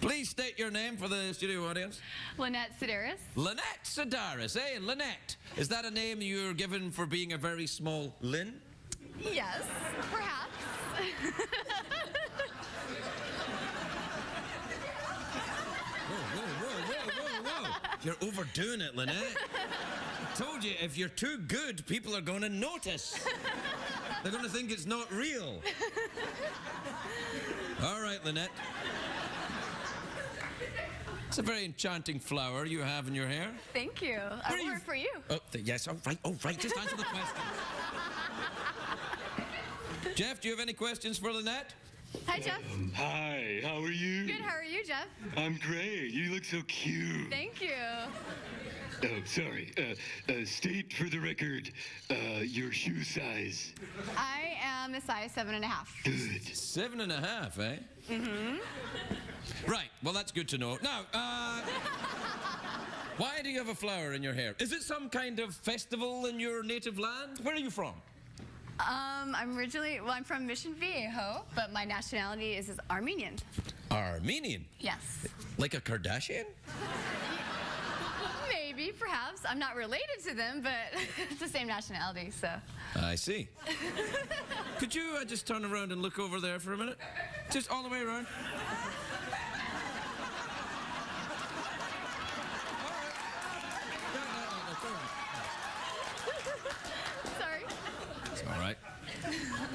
Please state your name for the studio audience. Lynette Sedaris. Lynette Sedaris. Hey, Lynette. Is that a name you're given for being a very small Lynn? Yes, perhaps. Whoa. You're overdoing it, Lynette. I told you, if you're too good, people are going to notice. They're going to think it's not real. All right, Lynette. It's a very enchanting flower you have in your hair. Thank you. I wore it for you. Oh, yes, all right. Just answer the question. Jeff, do you have any questions for Lynette? Hi, Jeff. Hi, how are you? Good, how are you, Jeff? I'm great. You look so cute. Thank you. Oh, sorry. State for the record, your shoe size. I am a size 7.5. Good. 7.5, eh? Mm-hmm. Right, well, that's good to know. Now, why do you have a flower in your hair? Is it some kind of festival in your native land? Where are you from? I'm from Mission Viejo, but my nationality is Armenian. Armenian? Yes. Like a Kardashian? Maybe, perhaps. I'm not related to them, but it's the same nationality, so. I see. Could you just turn around and look over there for a minute? Just all the way around. Sorry. It's all right.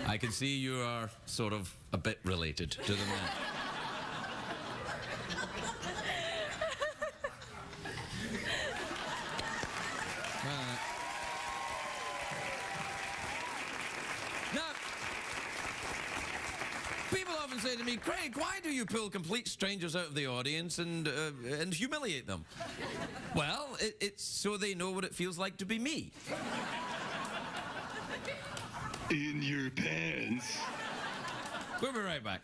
I can see you are sort of a bit related to the man. Now, people often say to me, Craig, why do you pull complete strangers out of the audience and humiliate them? Well, it's so they know what it feels like to be me. In your pants. We'll be right back.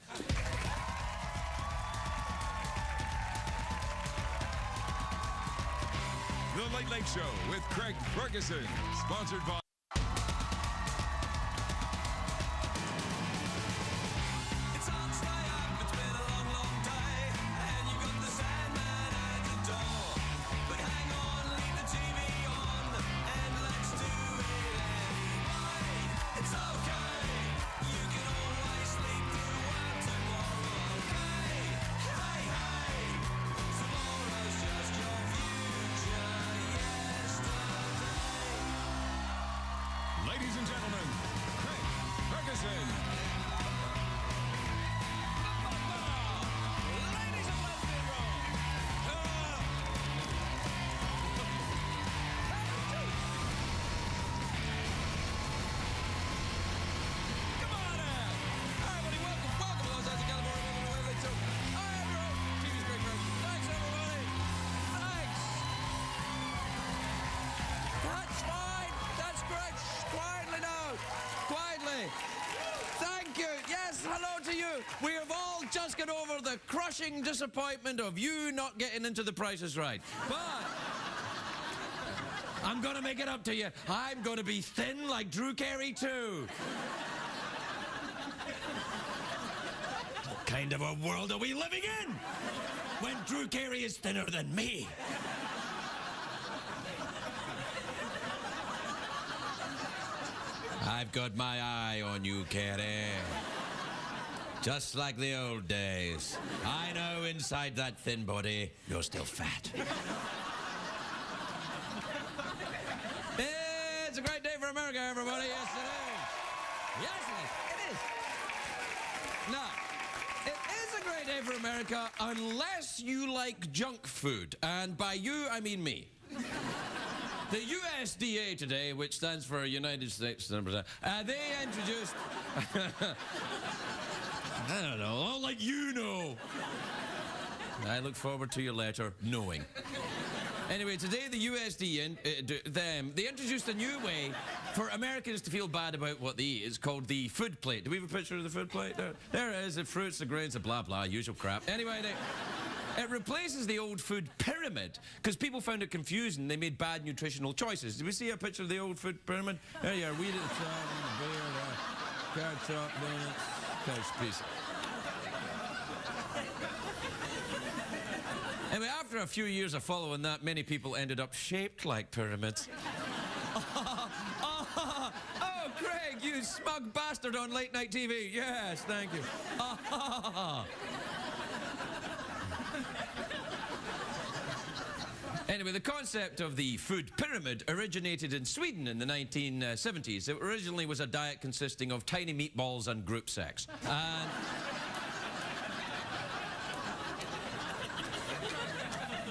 The Late Late Show with Craig Ferguson, sponsored by... Ladies and gentlemen, Craig Ferguson. Ladies and lesbian roll. Come on in. Hi, everybody. Welcome to Los Angeles, California. Welcome to Late Show. I am your host, TV's Craig Ferguson. Thanks, everybody. Thanks. That's fine. That's great. Quietly now. Quietly. Thank you. Yes, hello to you. We have all just got over the crushing disappointment of you not getting into The Price is Right. But I'm going to make it up to you. I'm going to be thin like Drew Carey too. What kind of a world are we living in when Drew Carey is thinner than me? I've got my eye on you, Carey. Just like the old days. I know inside that thin body, you're still fat. It's a great day for America, everybody. Yes, it is. Yes, it is. Now, it is a great day for America unless you like junk food. And by you, I mean me. The USDA today, which stands for United States, they introduced... I don't know, like you know. I look forward to your letter, knowing. Anyway, today the USDA, they introduced a new way for Americans to feel bad about what they eat. It's called the food plate. Do we have a picture of the food plate? There it is, the fruits, the grains, the blah, blah, usual crap. Anyway, it replaces the old food pyramid because people found it confusing. They made bad nutritional choices. Did we see a picture of the old food pyramid? There you are, wheat at the top, beer, carrot top, donuts, couch piece. after a few years of following that, many people ended up shaped like pyramids. Oh, Craig, you smug bastard on late night TV. Yes, thank you. Anyway, the concept of the food pyramid originated in Sweden in the 1970s. It originally was a diet consisting of tiny meatballs and group sex. And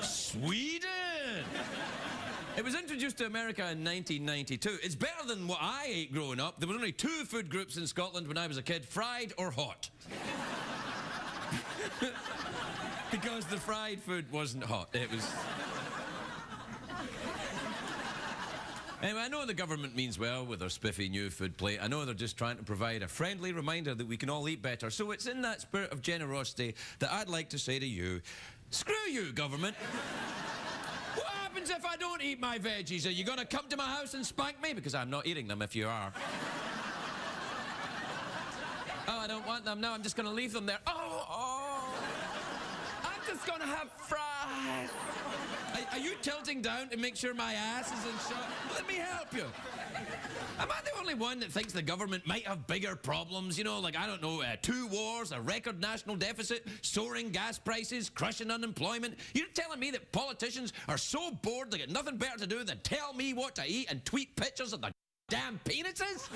Sweden! It was introduced to America in 1992. It's better than what I ate growing up. There were only 2 food groups in Scotland when I was a kid, fried or hot. Because the fried food wasn't hot. It was... Anyway, I know the government means well with their spiffy new food plate. I know they're just trying to provide a friendly reminder that we can all eat better. So it's in that spirit of generosity that I'd like to say to you, screw you, government. What happens if I don't eat my veggies? Are you going to come to my house and spank me? Because I'm not eating them if you are. Oh, I don't want them. No, I'm just going to leave them there. Oh. I'm just going to have fries. Are you tilting down to make sure my ass is in shot? Let me help you. Am I the only one that thinks the government might have bigger problems? You know, like, I don't know, 2 wars, a record national deficit, soaring gas prices, crushing unemployment. You're telling me that politicians are so bored they got nothing better to do than tell me what to eat and tweet pictures of the damn penises?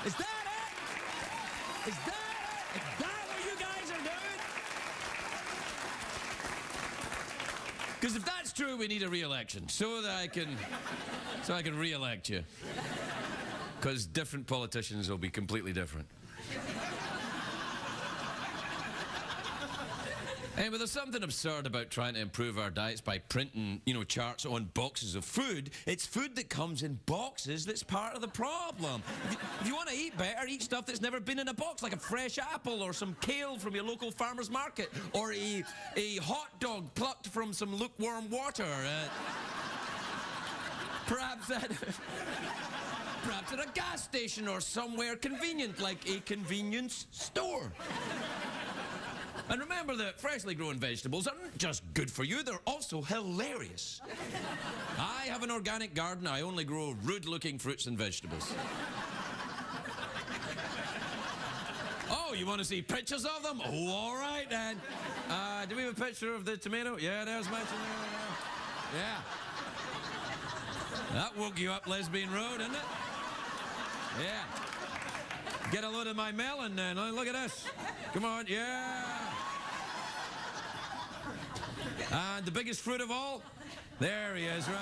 Is that it? Is that it? Is that what you guys are doing? Because if that's true, we need a re-election so that I can re-elect you. Because different politicians will be completely different. Anyway, there's something absurd about trying to improve our diets by printing, you know, charts on boxes of food. It's food that comes in boxes that's part of the problem. If you want to eat better, eat stuff that's never been in a box, like a fresh apple or some kale from your local farmer's market, or a hot dog plucked from some lukewarm water. Perhaps at a gas station or somewhere convenient, like a convenience store. And remember that freshly grown vegetables aren't just good for you, they're also hilarious. I have an organic garden. I only grow rude-looking fruits and vegetables. Oh, you want to see pictures of them? Oh, all right, then. Do we have a picture of the tomato? Yeah, there's my tomato. Yeah. That woke you up, Lesbian Road, didn't it? Yeah. Get a load of my melon, then. Look at this. Come on, yeah. And the biggest fruit of all? There he is, right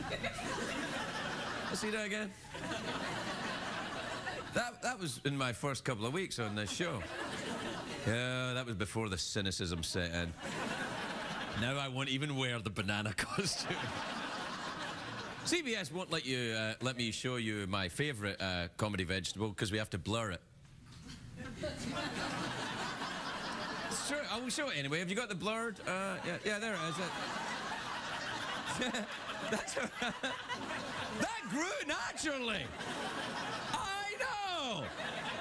there. Let's see that again. That was in my first couple of weeks on this show. Yeah, that was before the cynicism set in. Now I won't even wear the banana costume. CBS won't let me show you my favourite comedy vegetable because we have to blur it. Sure, I will show it anyway. Have you got the blurred? Yeah, there it is. That's all right. That grew naturally. I know.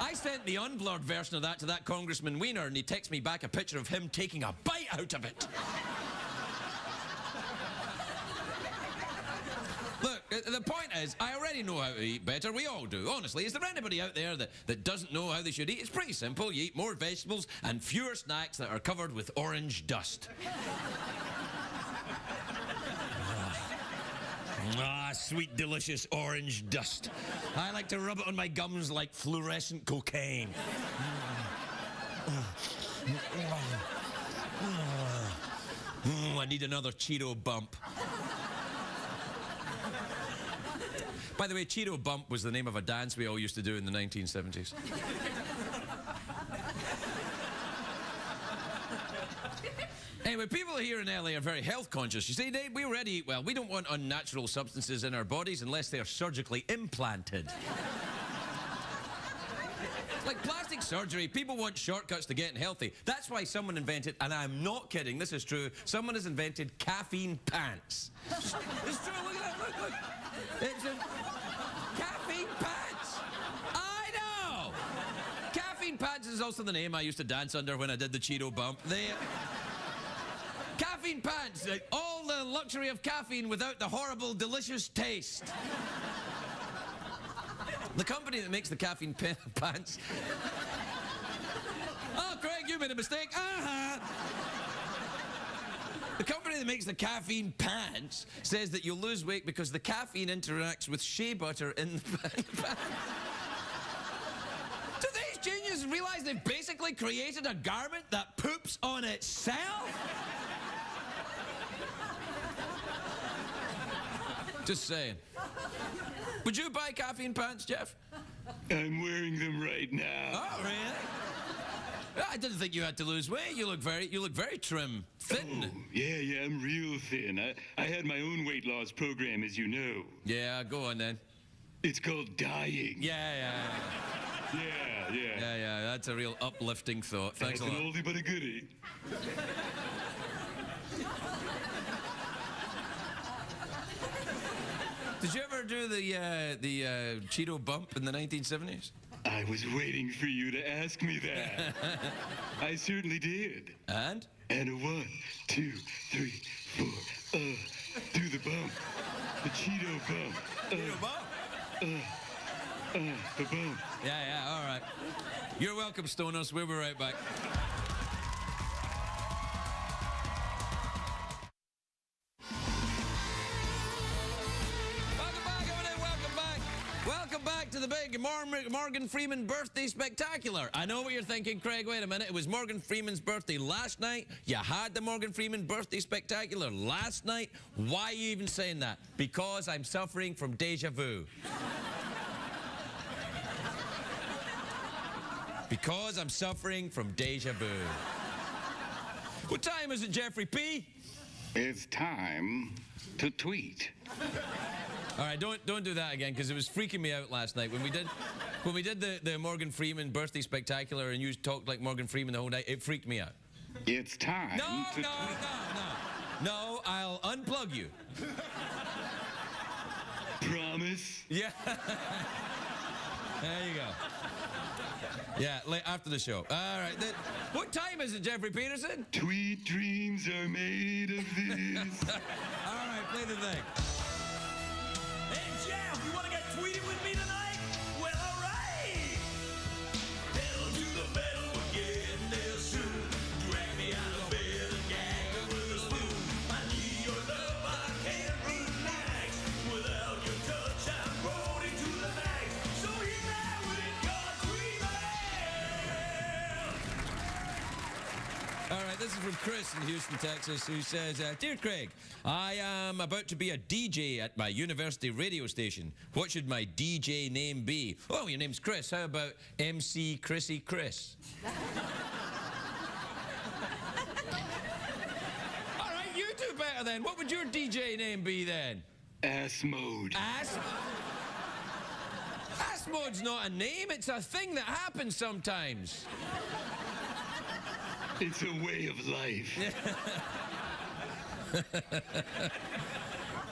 I sent the unblurred version of that to that Congressman Wiener, and he texted me back a picture of him taking a bite out of it. Look, the point is, I already know how to eat better. We all do, honestly. Is there anybody out there that doesn't know how they should eat? It's pretty simple. You eat more vegetables and fewer snacks that are covered with orange dust. Sweet, delicious orange dust. I like to rub it on my gums like fluorescent cocaine. I need another Cheeto bump. By the way, Cheeto Bump was the name of a dance we all used to do in the 1970s. Anyway, people here in LA are very health conscious. You see, we already eat well. We don't want unnatural substances in our bodies unless they're surgically implanted. Like plastic surgery, people want shortcuts to getting healthy. That's why someone invented, and I'm not kidding, this is true, someone has invented caffeine pants. It's true, look at that, look. It's caffeine pants. I know. Caffeine Pants is also the name I used to dance under when I did the Cheeto bump. Caffeine Pants, all the luxury of caffeine without the horrible, delicious taste. The company that makes the caffeine pants. Oh, Craig, you made a mistake. The company that makes the caffeine pants says that you'll lose weight because the caffeine interacts with shea butter in the pants. Do these geniuses realize they've basically created a garment that poops on itself? Just saying. Would you buy caffeine pants, Jeff? I'm wearing them right now. Oh, really? I didn't think you had to lose weight. You look very trim, thin. Oh, yeah, I'm real thin. I had my own weight loss program, as you know. Yeah, go on then. It's called dying. Yeah. Yeah, that's a real uplifting thought. Thanks a lot. That's an oldie but a goodie. Did you ever do the Cheeto bump in the 1970s? I was waiting for you to ask me that. I certainly did. And? And a 1, 2, 3, 4. Do the bump. The Cheeto bump. Cheeto bump? The bump. Yeah, all right. You're welcome, Stoners. We'll be right back. Welcome back to the big Morgan Freeman birthday spectacular. I know what you're thinking, Craig. Wait a minute. It was Morgan Freeman's birthday last night. You had the Morgan Freeman birthday spectacular last night. Why are you even saying that? Because I'm suffering from deja vu. Because I'm suffering from deja vu. What time is it, Jeffrey P? It's time to tweet. All right, don't do that again, because it was freaking me out last night when we did the Morgan Freeman birthday spectacular and you talked like Morgan Freeman the whole night. It freaked me out. It's time to No, I'll unplug you. Promise? Yeah. There you go. Yeah, after the show. All right. What time is it, Jeffrey Peterson? Tweet dreams are made of this. All right, play the thing. Hey, Jeff, you want to get tweeted with me tonight? Well, all right. Pedal to the metal, we're getting there soon. Drag me out of bed and gag me with a spoon. I need your love, I can't relax. Without your touch, I'm rolling to the max. So hit that with your tweet mail. All right, this is from Chris in Houston, Texas, who says, Dear Craig, I am about to be a DJ at my university radio station. What should my DJ name be? Oh, your name's Chris. How about MC Chrissy Chris? All right, you do better then. What would your DJ name be then? Ass mode. Ass mode's not a name. It's a thing that happens sometimes. It's a way of life.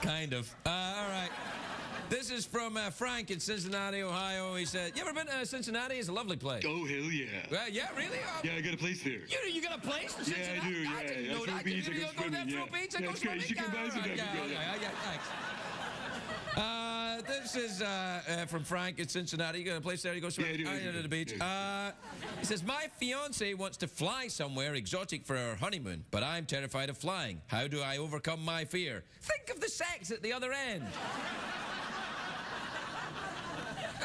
Kind of. All right. This is from Frank in Cincinnati, Ohio. He said, you ever been to Cincinnati? It's a lovely place. Oh, hell yeah. Yeah, really? Yeah, I got a place there. You got a place in Cincinnati? Yeah, I do, yeah. I didn't know throw that. beads, I You go go swimming, there, throw yeah. beads, I Yeah, go it's great. swimming? You can buy some Yeah, thanks. This is from Frank in Cincinnati. You got a place there? You go swimming? Yeah, I do. To the beach. He says, my fiance wants to fly somewhere exotic for her honeymoon, but I'm terrified of flying. How do I overcome my fear? Think of the sex at the other end.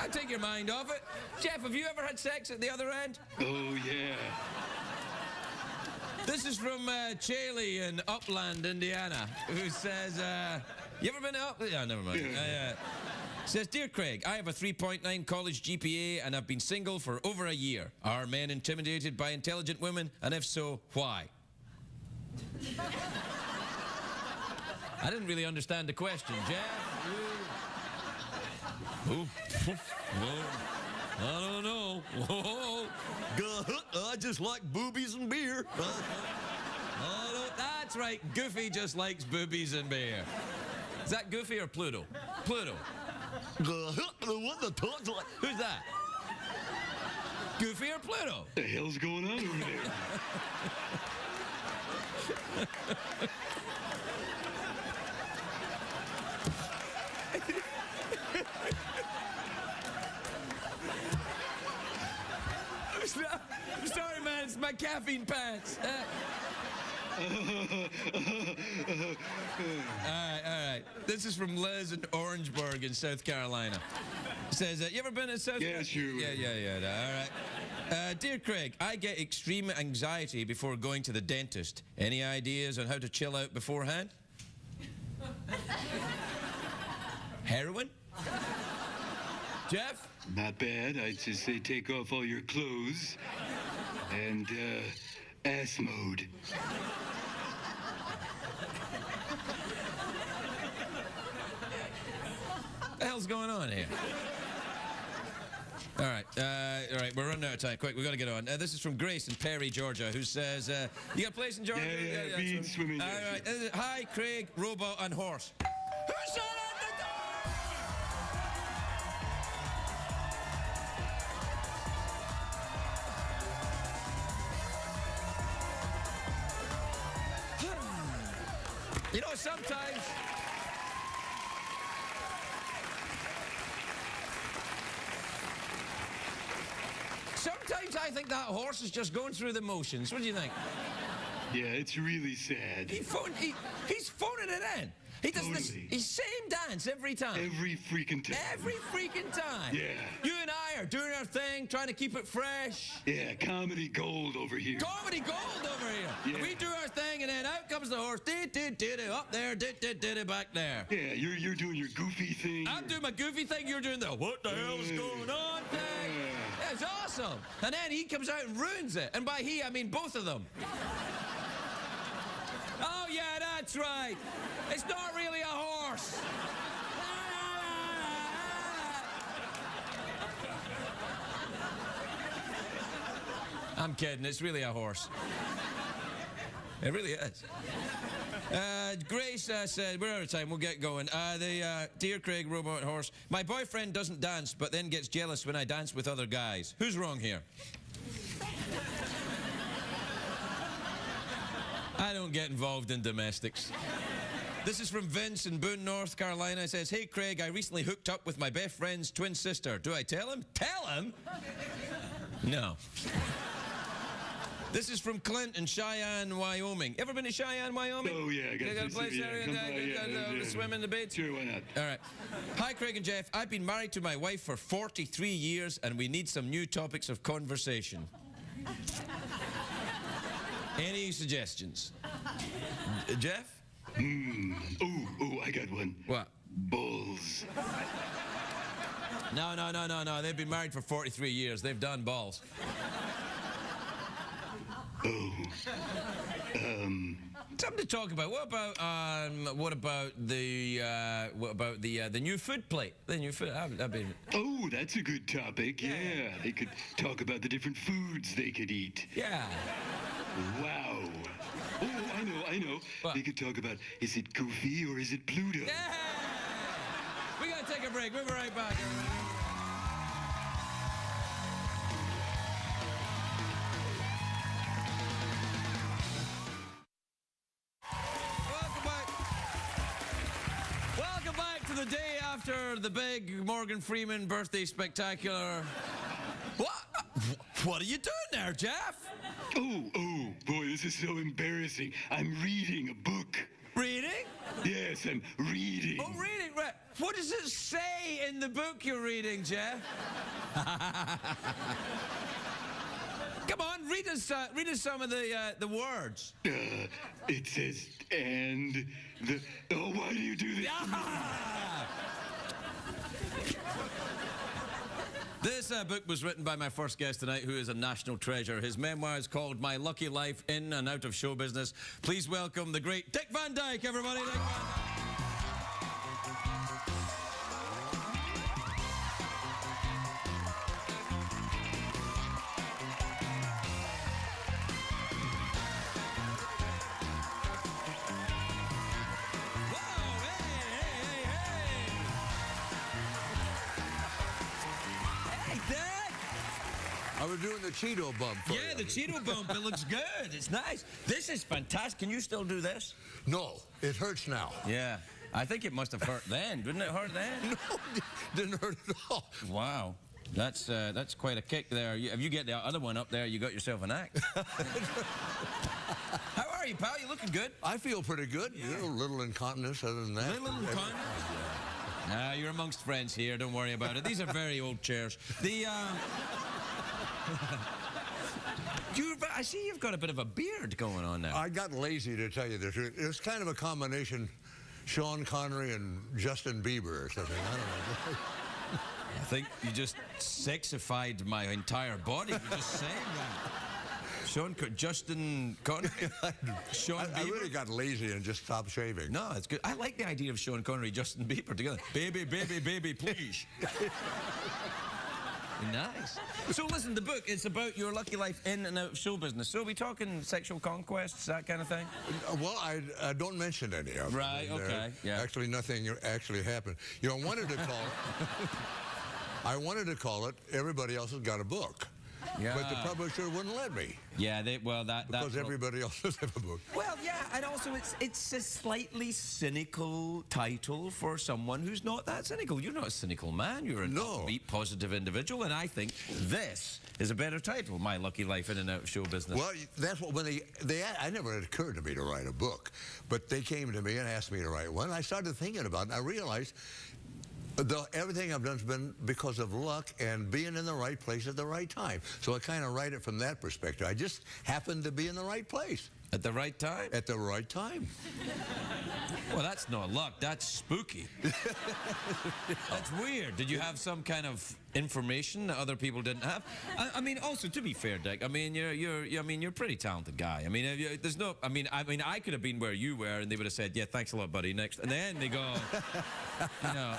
I'll take your mind off it. Jeff, have you ever had sex at the other end? Oh, yeah. This is from Chaley in Upland, Indiana, who says, you ever been to Upland? Yeah, never mind. Says, Dear Craig, I have a 3.9 college GPA and I've been single for over a year. Are men intimidated by intelligent women? And if so, why? I didn't really understand the question, Jeff. Oh, I don't know. I just like boobies and beer. That's right. Goofy just likes boobies and beer. Is that Goofy or Pluto? Pluto. What the talk's like? Who's that? Goofy or Pluto? What the hell's going on over there? I'm sorry, man. It's my caffeine pants. All right. This is from Liz in Orangeburg in South Carolina. Says, you ever been in South Carolina? Yeah, sure. Yeah. All right. Dear Craig, I get extreme anxiety before going to the dentist. Any ideas on how to chill out beforehand? Heroin? Jeff? Not bad. I'd just say take off all your clothes and ass mode. What the hell's going on here? All right, we're running out of time. Quick, we got to get on. This is from Grace in Perry, Georgia, who says, you got a place in Georgia? Yeah, bean swimming. All right, hi, Craig, robot, and horse. Who's that at the door? You know, sometimes... Sometimes I think that horse is just going through the motions. What do you think? Yeah, it's really sad. He's phoning it in. He does Totally. this same dance every time. Every freaking time. Every freaking time. Yeah. You and I are doing our thing, trying to keep it fresh. Yeah, comedy gold over here. Comedy gold over here. Yeah. We do our thing, and then out comes the horse. Up there, back there. Yeah, you're doing your goofy thing. I'm doing my goofy thing. You're doing the what the hell is going on thing. Yeah, it's awesome. And then he comes out and ruins it. And by he, I mean both of them. Oh, yeah, that's right. It's not really a horse. I'm kidding. It's really a horse. It really is. Grace said, we're out of time. We'll get going. Dear Craig, robot horse. My boyfriend doesn't dance, but then gets jealous when I dance with other guys. Who's wrong here? I don't get involved in domestics. This is from Vince in Boone, North Carolina. It says, hey, Craig, I recently hooked up with my best friend's twin sister. Do I tell him? Tell him? No. This is from Clint in Cheyenne, Wyoming. Ever been to Cheyenne, Wyoming? Oh, yeah. You got a place there? Yeah. Swim in the beach? Sure, why not? All right. Hi, Craig and Jeff. I've been married to my wife for 43 years, and we need some new topics of conversation. Any suggestions? Jeff? Oh, I got one. What? Bulls. No. They've been married for 43 years. They've done balls. Something to talk about. What about the new food plate? The new food. Oh, that's a good topic. Yeah, they could talk about the different foods they could eat. Yeah. Wow. Oh, I know. What? They could talk about, is it Goofy or is it Pluto? Yeah. We gotta take a break. We'll be right back. Welcome back to the day after the big Morgan Freeman birthday spectacular. What are you doing there, Jeff? Oh, boy, this is so embarrassing. I'm reading a book. Reading? Yes, I'm reading. Oh, reading, right. What does it say in the book you're reading, Jeff? Come on, read us some of the words. It says, and the... Oh, why do you do this? This book was written by my first guest tonight, who is a national treasure. His memoir is called My Lucky Life in and Out of Show Business. Please welcome the great Dick Van Dyke, everybody. Dick Van Dyke. I was doing the Cheeto bump for Yeah, you. the Cheeto bump. It looks good. It's nice. This is fantastic. Can you still do this? No, it hurts now. Yeah. I think it must have hurt then. Didn't it hurt then? No, didn't hurt at all. Wow. That's quite a kick there. If you get the other one up there, you got yourself an act. How are you, pal? You looking good? I feel pretty good. You know, little incontinence other than that. Little incontinence? Nah, you're amongst friends here. Don't worry about it. These are very old chairs. I see you've got a bit of a beard going on now. I got lazy, to tell you the truth. It was kind of a combination, Sean Connery and Justin Bieber or something. I don't know. I think you just sexified my entire body. You're just saying that. Justin Connery? Sean Bieber? I really got lazy and just stopped shaving. No, it's good. I like the idea of Sean Connery, Justin Bieber together. Baby, baby, baby, please. Nice. So listen, the book, it's about your lucky life in and out of show business. So are we talking sexual conquests, that kind of thing? Well, I don't mention any of them. Right, okay, yeah. Actually, nothing actually happened. You know, I wanted to call it Everybody Else Has Got a Book. Yeah. But the publisher wouldn't let me. Yeah, Because everybody else does have a book. Well, yeah, and also it's a slightly cynical title for someone who's not that cynical. You're not a cynical man. You're an upbeat, positive individual, and I think this is a better title, My Lucky Life in and Out of Show Business. Well, that's what, when I never had occurred to me to write a book, but they came to me and asked me to write one. I started thinking about it, and I realized everything I've done has been because of luck and being in the right place at the right time. So I kind of write it from that perspective. I just happened to be in the right place. At the right time? At the right time. Well, that's not luck. That's spooky. That's weird. Did you have some kind of information that other people didn't have? I mean, also to be fair, Dyke, I mean, you're a pretty talented guy. I mean, there's no. I mean, I could have been where you were, and they would have said, "Yeah, thanks a lot, buddy." Next, and then they go, you know.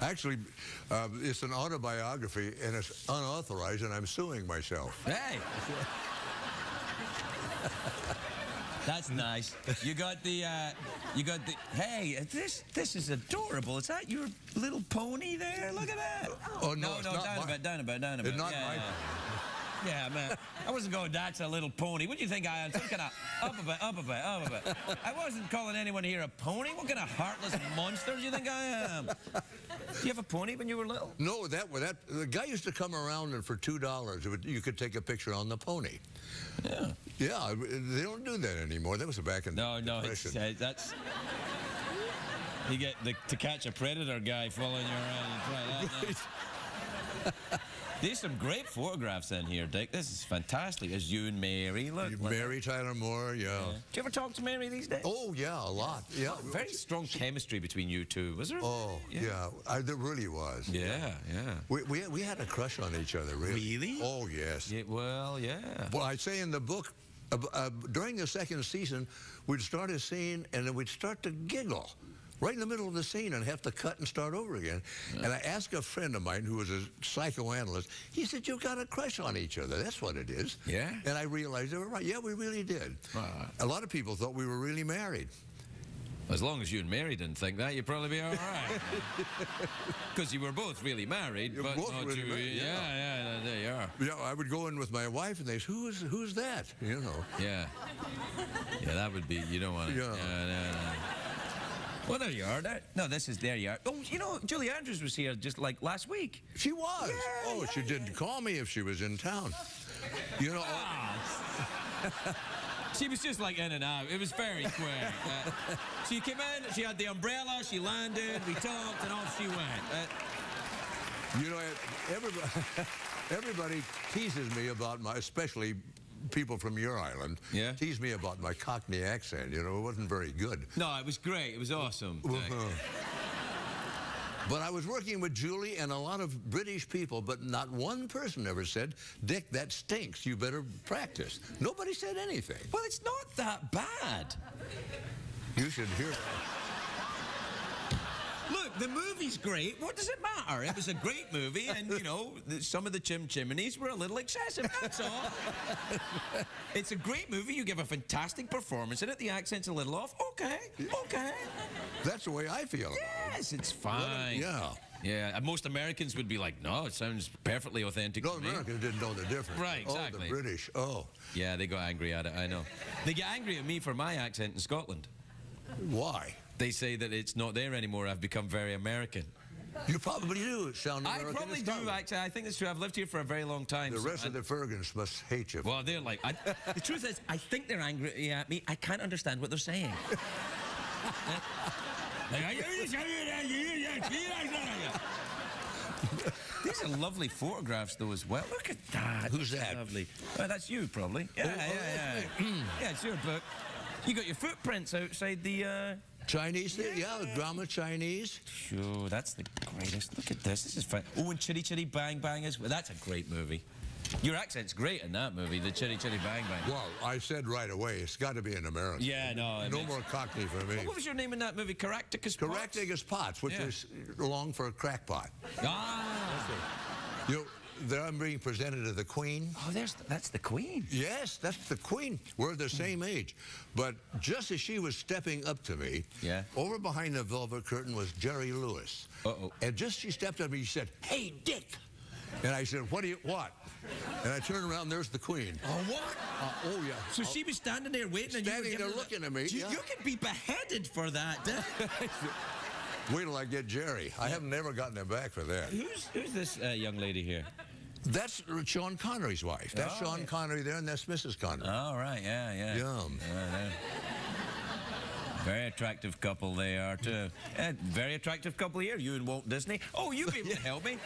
Actually, it's an autobiography, and it's unauthorized, and I'm suing myself. Hey. That's nice. You got the, hey, this is adorable. Is that your little pony there? Look at that. Oh, no, no, down a bit. It's not yeah, mine. Yeah, man. I wasn't going, that's a little pony. What do you think I am? Some kind of up a bit. I wasn't calling anyone here a pony. What kind of heartless monster do you think I am? Did you have a pony when you were little? No, the guy used to come around, and for $2, you could take a picture on the pony. Yeah. Yeah, they don't do that anymore. That was back in the Depression. That's... You get the To Catch a Predator guy following you around and try that. There's some great photographs in here, Dick. This is fantastic. There's you and Mary. Look. Mary Tyler Moore, yeah. Do you ever talk to Mary these days? Oh, yeah, a lot. Yeah. Very strong chemistry between you two, was there? Oh, yeah. There really was. Yeah. We had a crush on each other, really. Really? Oh, yes. Yeah, well, yeah. Well, I say in the book, during the second season, we'd start a scene, and then we'd start to giggle right in the middle of the scene and have to cut and start over again. Yeah. And I asked a friend of mine who was a psychoanalyst, he said, "You've got a crush on each other. That's what it is." Yeah? And I realized they were right. Yeah, we really did. A lot of people thought we were really married. As long as you and Mary didn't think that, you'd probably be all right. Because you were both really married. You're but both not really you. married, Yeah, there you are. Yeah, I would go in with my wife, and they'd say, who's that? You know. Yeah. Yeah, that would be, you don't want to. Yeah. No. Well, there you are. There you are. Oh, you know, Julie Andrews was here just like last week. She was. She didn't call me if she was in town. You know. She was just like in and out. It was very quick. She came in, she had the umbrella, she landed, we talked, and off she went. You know, everybody teases me about especially people from your island, tease me about my Cockney accent. You know, it wasn't very good. No, it was great. It was awesome. But I was working with Julie and a lot of British people, but not one person ever said, "Dick, that stinks. You better practice." Nobody said anything. Well, it's not that bad. You should hear that. Look, the movie's great. What does it matter? It was a great movie, and, you know, some of the chimneys were a little excessive, that's all. It's a great movie. You give a fantastic performance in it. The accent's a little off. Okay. That's the way I feel. Yes, it's fine. Yeah. Yeah, and most Americans would be like, no, it sounds perfectly authentic No, to me. Americans didn't know the difference. Right, exactly. Oh, the British. Oh, Yeah, they got angry at it, I know. They get angry at me for my accent in Scotland. why? They say that it's not there anymore. I've become very American. You probably do sound I American. probably in do, Scotland. actually. I think that's true. I've lived here for a very long time. The so rest of the Fergusons must hate you. Well, they're like... the truth is, I think they're angry at me. I can't understand what they're saying. These are lovely photographs, though, as well. Look at that. Who's that? Lovely. Well, that's you, probably. Yeah, yeah. Yeah, it's your book. You got your footprints outside the... Chinese thing? Yeah, drama Chinese. Sure, that's the greatest. Look at this. This is fun. Oh, and Chitty Chitty Bang Bang is... Well, that's a great movie. Your accent's great in that movie, the Chitty Chitty Bang Bang. Well, I said right away, it's got to be an American. Yeah, no. No more Cockney for me. What was your name in that movie? Caractacus Potts? Caractacus Potts, which Yeah. is long for a crackpot. Ah. You know, there I'm being presented to the Queen. Oh, that's the Queen. Yes, that's the Queen. We're the same age. But just as she was stepping up to me, Yeah. over behind the velvet curtain was Jerry Lewis. Uh-oh. And just she stepped up to me, she said, "Hey, Dick." And I said, what? And I turned around, there's the Queen. Oh, what? Oh, yeah. So she was standing there waiting and Standing you were there giving her looking at me, You, yeah. you could be beheaded for that. Wait till I get Jerry. I have never gotten him back for that. Who's this young lady here? That's Sean Connery's wife. That's Oh, Sean yeah. Connery there, and that's Mrs. Connery. Oh, right, yeah. Yum. Very attractive couple they are, too. And very attractive couple here, you and Walt Disney. Oh, you'd be able to help me.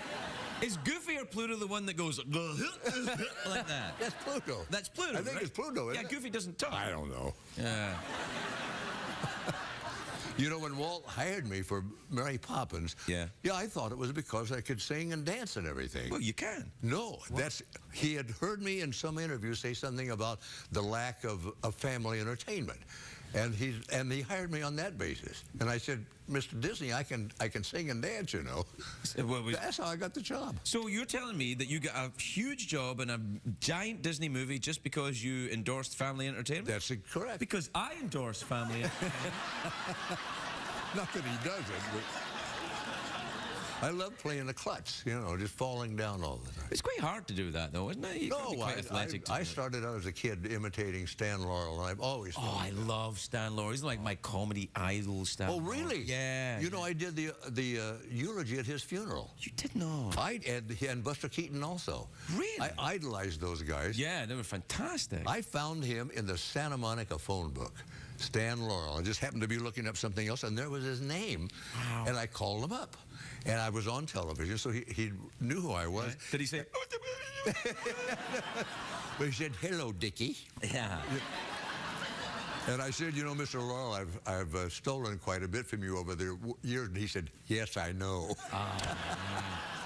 Is Goofy or Pluto the one that goes like that? That's Pluto. That's Pluto, I think right? it's Pluto, isn't Yeah, it? Goofy doesn't talk. I don't know. Yeah. You know, when Walt hired me for Mary Poppins, Yeah. I thought it was because I could sing and dance and everything. Well, you can. No, he had heard me in some interview say something about the lack of family entertainment. And he hired me on that basis. And I said, Mr. Disney, I can sing and dance, you know. That's how I got the job. So you're telling me that you got a huge job in a giant Disney movie just because you endorsed family entertainment? That's correct. Because I endorse family entertainment. Not that he doesn't, but I love playing the klutz, you know, just falling down all the time. It's quite hard to do that, though, isn't it? You gotta be No, quite athletic to I do it. started out as a kid imitating Stan Laurel, and I've always done Oh, I love Stan Laurel. He's like my comedy idol, Stan Oh, Laurel. really? Yeah. You know, I did the eulogy at his funeral. You did not. And Buster Keaton also. Really? I idolized those guys. Yeah, they were fantastic. I found him in the Santa Monica phone book, Stan Laurel. I just happened to be looking up something else, and there was his name. Wow. And I called him up. And I was on television, so he knew who I was. Did he say? But he said, "Hello, Dickie." Yeah. And I said, "You know, Mr. Laurel, I've stolen quite a bit from you over the years." And he said, "Yes, I know."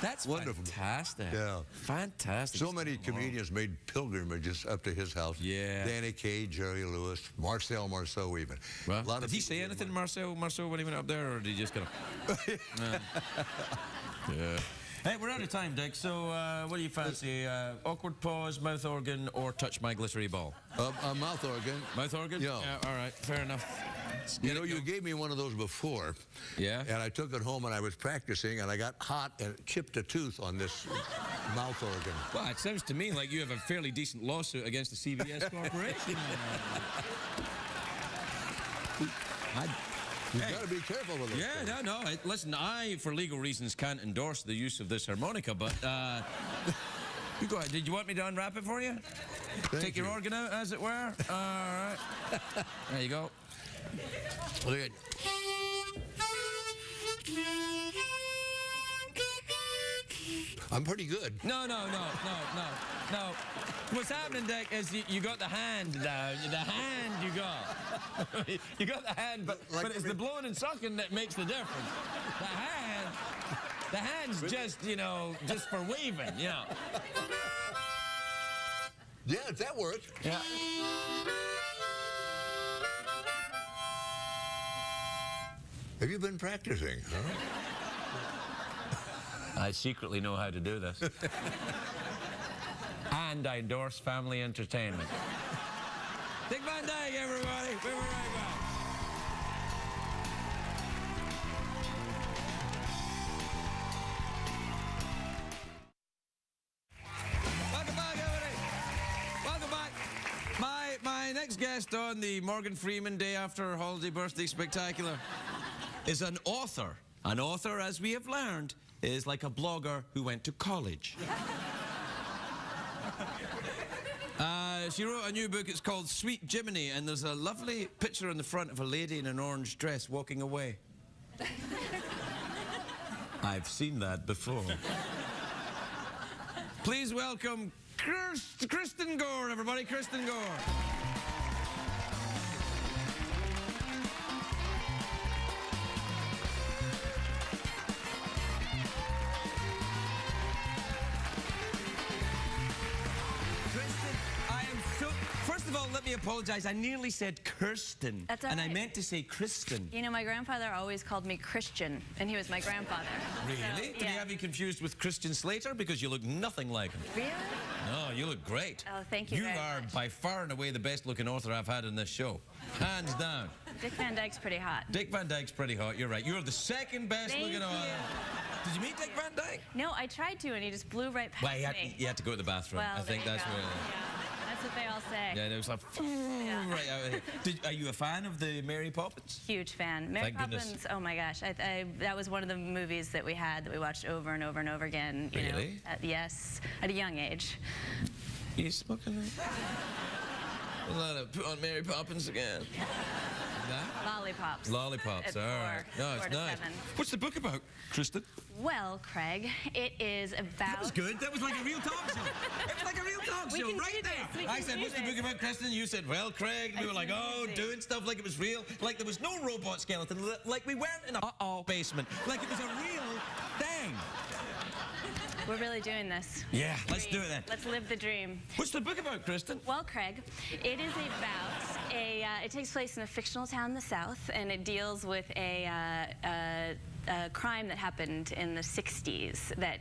That's Wonderful. fantastic. Yeah. Fantastic. So many comedians made pilgrimages up to his house. Yeah. Danny Kaye, Jerry Lewis, Marcel Marceau even. Well, A lot did of he people say did anything, one. Marceau, when he went up there, or did he just kind of... Yeah. Hey, we're out of time, Dick, so what do you fancy? Awkward pause, mouth organ, or touch my glittery ball? A mouth organ. Mouth organ? Yeah. All right, fair enough. You know, you gave me one of those before. Yeah? And I took it home and I was practicing and I got hot and chipped a tooth on this mouth organ. Well, it sounds to me like you have a fairly decent lawsuit against the CBS Corporation. You've got to be careful with those things. Yeah, no. Listen, I, for legal reasons, can't endorse the use of this harmonica, but you go ahead. Did you want me to unwrap it for you? Take your organ out, as it were? All right. There you go. Look at I'm pretty good. No. What's happening, Dick, is you got the hand now. The hand you got. You got the hand, but it's the blowing and sucking that makes the difference. The hand's just, just for waving, Yeah, that worked. Yeah. Have you been practicing? Huh? I secretly know how to do this. And I endorse family entertainment. Dick Van Dyke, everybody. We'll be right back. My next guest on the Morgan Freeman Day After Holiday Birthday Spectacular is an author. An author, as we have learned, is like a blogger who went to college. She wrote a new book. It's called Sweet Jiminy, and there's a lovely picture on the front of a lady in an orange dress walking away. I've seen that before. Please welcome Kristin Gore, everybody. Kristin Gore. First of all, let me apologize. I nearly said Kirsten. That's all and I right. meant to say Kristen. You know, my grandfather always called me Christian, and he was my grandfather. Really? So, Did yeah. he have you confused with Christian Slater? Because you look nothing like him. Really? No, you look great. Oh, thank you You very are much. by far and away the best looking author I've had in this show. Hands down. Dick Van Dyke's pretty hot. Dick Van Dyke's pretty hot. You're right. You're the second best Thank looking you. author. Did you meet Dick Van Dyke? No, I tried to, and he just blew right past Well, me. you had to go to the bathroom. Well, I think there you that's go. where. Yeah, that's what they all say. Yeah, it was like right out of here. Are you a fan of the Mary Poppins? Huge fan. Mary Thank goodness. Poppins, oh my gosh. That was one of the movies that we watched over and over and over again. You know, Really? yes, at a young age. You smoking? A lot of put on Mary Poppins again. That? Lollipops. Lollipops, At all 4, right. No, 4 it's to nice. 7. What's the book about, Kristin? Well, Craig, it is about... That was good. That was like a real talk show. It was like a real talk We show can right do there. this. We I can said, do what's the this. book about, Kristin? You said, well, Craig. And we were like, oh, Amazing. doing stuff like it was real. Like there was no robot skeleton. Like we weren't in a basement. Like it was a real thing. We're really doing this. Yeah, let's do it then. Let's live the dream. What's the book about, Kristin? Well, Craig, it is about it takes place in a fictional town in the South, and it deals with a crime that happened in the 60s that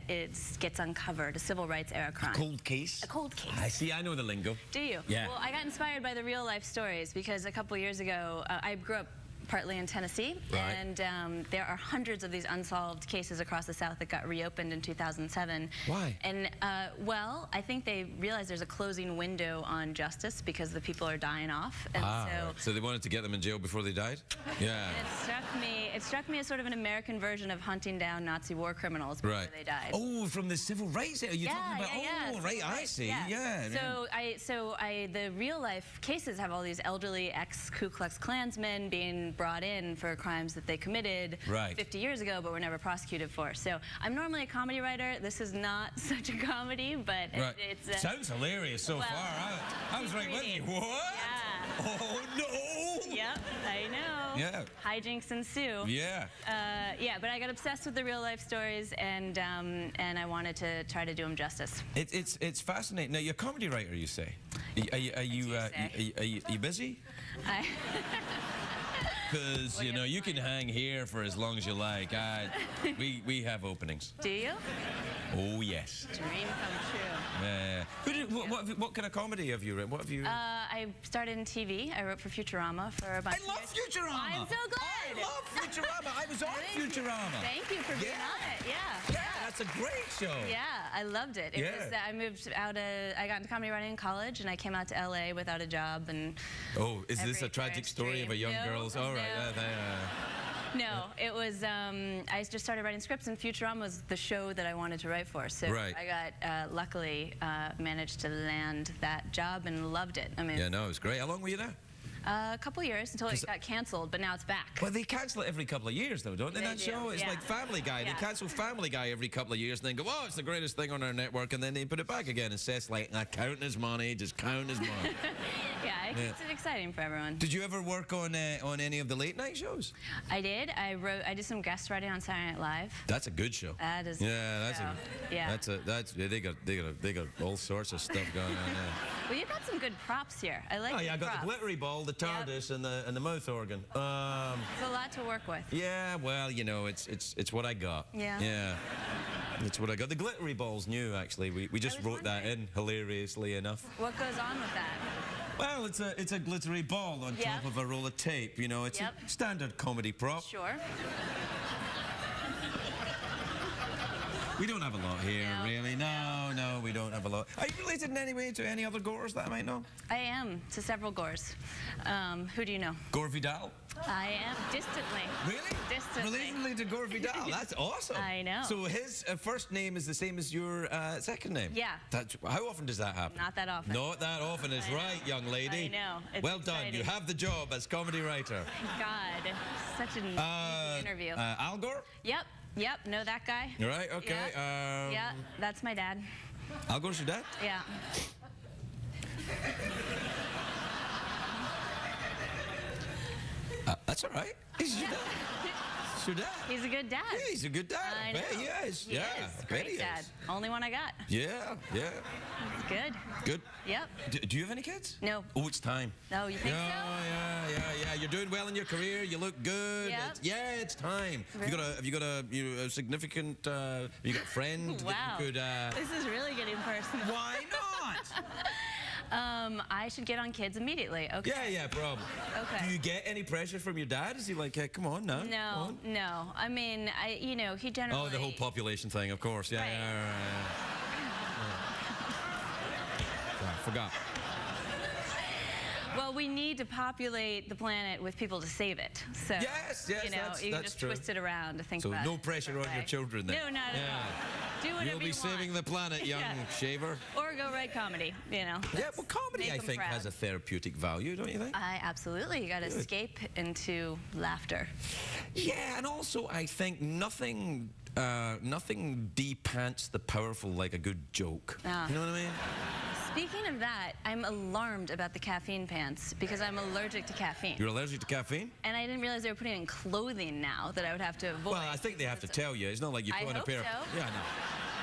gets uncovered, a civil rights era crime. Cold case? A cold case. I see, I know the lingo. Do you? Yeah. Well, I got inspired by the real life stories because a couple years ago, I grew up partly in Tennessee, Right. and there are hundreds of these unsolved cases across the South that got reopened in 2007. Why? And, well, I think they realized there's a closing window on justice because the people are dying off. And So they wanted to get them in jail before they died? Yeah. it struck me as sort of an American version of hunting down Nazi war criminals before Right. they died. Oh, from the civil rights era? You're talking about, oh, right, I see. Yeah. So the real life cases have all these elderly ex-Ku Klux Klansmen being brought in for crimes that they committed Right. 50 years ago but were never prosecuted for. So I'm normally a comedy writer. This is not such a comedy, but Right. it's... Sounds hilarious so well, far. I was right with you. reading. What? Yeah. Oh, no. Yep, I know. Yeah. Hijinks ensue. Yeah. Yeah, but I got obsessed with the real life stories, and I wanted to try to do them justice. It's fascinating. Now, you're a comedy writer, you say. Are you busy? I, Because, Well, you know, you're you can hang here for as long as you like. We have openings. do you? Oh, yes. Dream come true. What kind of comedy have you written? What have you... I started in TV. I wrote for Futurama for a bunch I love of years. Futurama! I'm so glad! I love Futurama! I was on Futurama! Thank you for being Yeah. on it. Yeah. Yeah, that's a great show! Yeah, I loved it. I moved out I got into comedy writing in college, and I came out to LA without a job. And Oh, is this every a tragic parent's story of a dream. young No, girl's... All right. no. No, it was, I just started writing scripts, and Futurama was the show that I wanted to write for. So Right. I got, luckily, managed to land that job and loved it. I mean, Yeah, no, it was great. How long were you there? a couple years until it got canceled, but now it's back. Well, they cancel it every couple of years, though, don't they? They That do, show? It's yeah. like Family Guy. Yeah. They cancel Family Guy every couple of years and then go, oh, it's the greatest thing on our network, and then they put it back again. And Seth's like, counting his money, just counting his money. Yeah, it keeps it exciting for everyone. Did you ever work on any of the late night shows? I did. I did some guest writing on Saturday Night Live. That's a good show. That is. Yeah, yeah. they got all sorts of stuff going on there. Well, you've got some good props here. I like. Oh yeah, I the got props. the glittery ball, the TARDIS, and the mouth organ. It's a lot to work with. Yeah, well, you know, it's what I got. Yeah. Yeah. It's what I got. The glittery ball's new, actually. We just was wrote that wondering. in, hilariously enough. What goes on with that? Well, it's a glittery ball on Yep. top of a roll of tape. You know, it's Yep. a standard comedy prop. Sure. We don't have a lot here, No. really. No, we don't have a lot. Are you related in any way to any other Gores that I might know? I am to several Gores. Who do you know? Gore Vidal? I am distantly. Really? Distantly. Related to Gore Vidal? That's awesome. I know. So his first name is the same as your second name? Yeah. How often does that happen? Not that often. Not that often is right, young lady. I know. It's well done. You exciting. have the job as comedy writer. God, such an easy interview. Al Gore? Yep, know that guy. You're right, okay. Yep. Yeah, that's my dad. Al Gore's your dad? Yeah. That's all right. He's your dad. He's your dad. He's a good dad. Yeah, he's a good dad. I bet know. he is. He yeah, is. I bet Great he dad. is. Only one I got. Yeah. He's good. Good. Yep. Do you have any kids? No. Oh, it's time. No, you think so? Yeah. You're doing well in your career. You look good. Yep. It's time. Really? Have you got a significant? You got a friend Wow. that you could? This is really getting personal. Why not? I should get on kids immediately. Okay. Yeah, problem. Okay. Do you get any pressure from your dad? Is he like, hey, come on now? No. I mean, he generally. Oh, the whole population thing, of course. Yeah, Right. Yeah, forgot. Well, we need to populate the planet with people to save it. So Yes, you can that's just true. twist it around to think So about no it. pressure on your children then. No, not at all. Do whatever You'll be you saving the want. planet, young Yeah. shaver. Or go write comedy. Yeah, well, comedy, make I 'em think, proud. has a therapeutic value, don't you think? Absolutely. You got to escape into laughter. Yeah, and also I think nothing de-pants the powerful like a good joke. Ah. You know what I mean? Speaking of that, I'm alarmed about the caffeine pants because I'm allergic to caffeine. You're allergic to caffeine? And I didn't realize they were putting in clothing now that I would have to avoid. Well, I think they have to tell you. It's not like you I put on a hope pair. so. Yeah, no.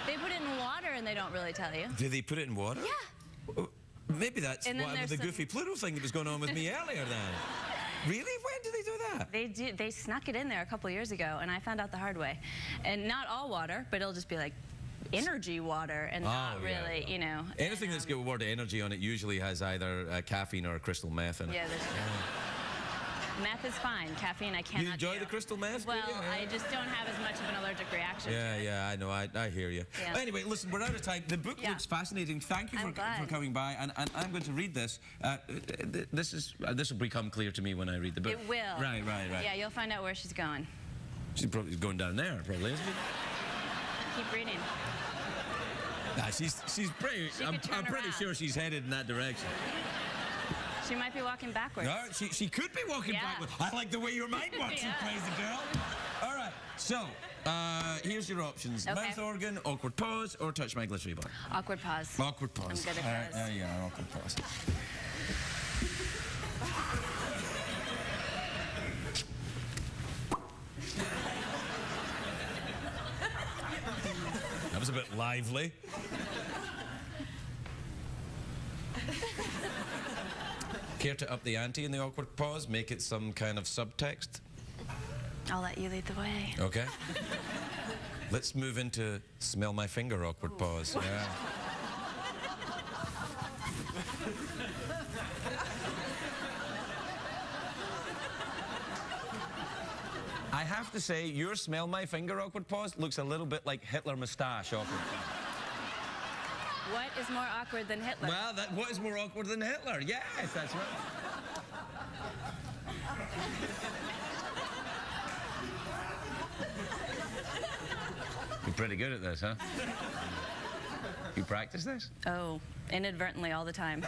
They put it in water and they don't really tell you. Do they put it in water? Yeah. Maybe that's And then what, there's the some- goofy Pluto thing that was going on with me earlier then. Really? When did they do that? They snuck it in there a couple years ago, and I found out the hard way. And not all water, but it'll just be like energy water and not really, you know. Anything that's got a word energy on it usually has either caffeine or crystal meth in it. Yeah, meth is fine. Caffeine, I cannot You enjoy do. the crystal meth? Well, do you? I just don't have as much of an allergic reaction to it. Yeah, I know. I hear you. Yeah. Anyway, listen, we're out of time. The book Yeah. looks fascinating. Thank you I'm for glad. coming by, and I'm going to read this. This will become clear to me when I read the book. It will. Right. Yeah, you'll find out where she's going. She's probably going down there, probably, isn't she? Keep reading. Nah, she's pretty. She could turn I'm pretty around. sure she's headed in that direction. She might be walking backwards. No, she could be walking Yeah. backwards. I like the way your mind works, you Yeah. crazy girl. All right, so here's your options: Okay. mouth organ, awkward pause, or touch my glittery ball. Awkward pause. Awkward pause. I'm good at All right, those. there you are, awkward pause. That was a bit lively. Care to up the ante in the awkward pause? Make it some kind of subtext? I'll let you lead the way. Okay. Let's move into smell my finger awkward pause. Yeah. I have to say, your smell my finger awkward pause looks a little bit like Hitler moustache awkward pause. What is more awkward than Hitler? Well, what is more awkward than Hitler? Yes, that's right. You're pretty good at this, huh? You practice this? Oh, inadvertently all the time.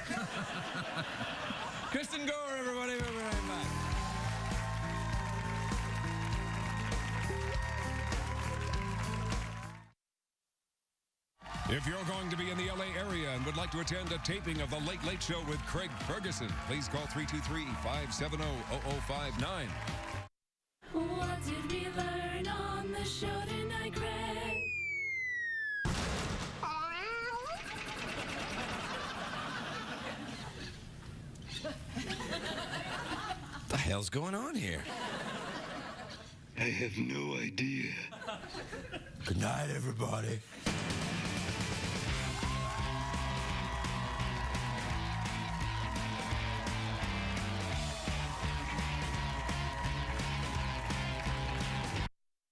Kristin Gore, everybody, we'll be right back. If you're going to be in the LA area and would like to attend a taping of The Late Late Show with Craig Ferguson, please call 323-570-0059. What did we learn on the show tonight, Craig? What the hell's going on here? I have no idea. Good night, everybody.